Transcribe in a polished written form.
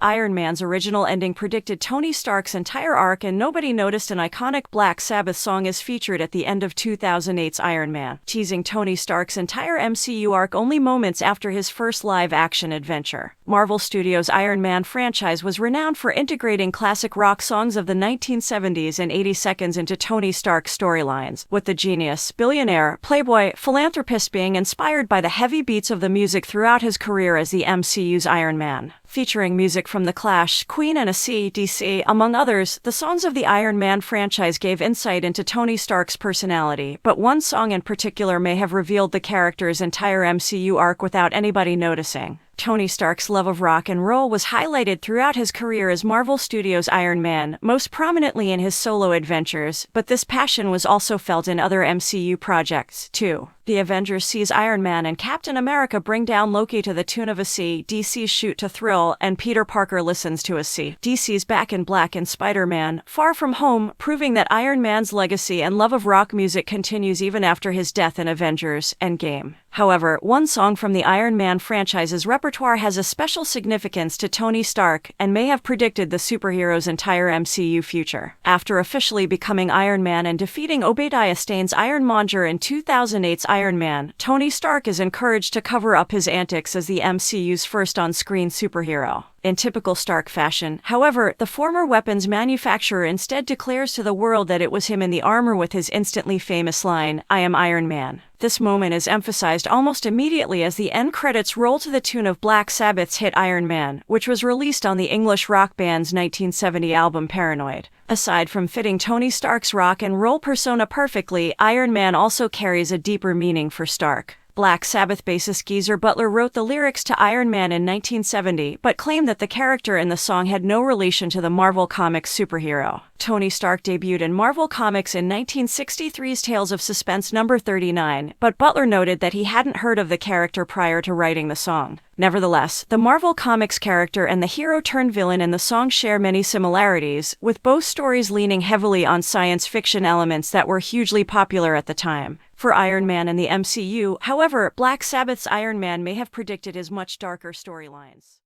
Iron Man's original ending predicted Tony Stark's entire arc, and nobody noticed an iconic Black Sabbath song is featured at the end of 2008's Iron Man, teasing Tony Stark's entire MCU arc only moments after his first live-action adventure. Marvel Studios' Iron Man franchise was renowned for integrating classic rock songs of the 1970s and 80 seconds into Tony Stark's storylines, with the genius, billionaire, playboy, philanthropist being inspired by the heavy beats of the music throughout his career as the MCU's Iron Man. Featuring music from The Clash, Queen and AC/DC, among others, the songs of the Iron Man franchise gave insight into Tony Stark's personality, but one song in particular may have revealed the character's entire MCU arc without anybody noticing. Tony Stark's love of rock and roll was highlighted throughout his career as Marvel Studios' Iron Man, most prominently in his solo adventures, but this passion was also felt in other MCU projects, too. The Avengers sees Iron Man and Captain America bring down Loki to the tune of AC/DC's Shoot to Thrill, and Peter Parker listens to AC/DC's Back in Black in Spider-Man: Far From Home, proving that Iron Man's legacy and love of rock music continues even after his death in Avengers: Endgame. However, one song from the Iron Man franchise's repertoire has a special significance to Tony Stark and may have predicted the superhero's entire MCU future. After officially becoming Iron Man and defeating Obadiah Stane's Ironmonger in 2008's Iron Man, Tony Stark is encouraged to cover up his antics as the MCU's first on-screen superhero. In typical Stark fashion, however, the former weapons manufacturer instead declares to the world that it was him in the armor with his instantly famous line, "I am Iron Man." This moment is emphasized almost immediately as the end credits roll to the tune of Black Sabbath's hit Iron Man, which was released on the English rock band's 1970 album Paranoid. Aside from fitting Tony Stark's rock and roll persona perfectly, Iron Man also carries a deeper meaning for Stark. Black Sabbath bassist Geezer Butler wrote the lyrics to Iron Man in 1970, but claimed that the character in the song had no relation to the Marvel Comics superhero. Tony Stark debuted in Marvel Comics in 1963's Tales of Suspense number 39, but Butler noted that he hadn't heard of the character prior to writing the song. Nevertheless, the Marvel Comics character and the hero-turned-villain in the song share many similarities, with both stories leaning heavily on science fiction elements that were hugely popular at the time. For Iron Man and the MCU, however, Black Sabbath's Iron Man may have predicted his much darker storylines.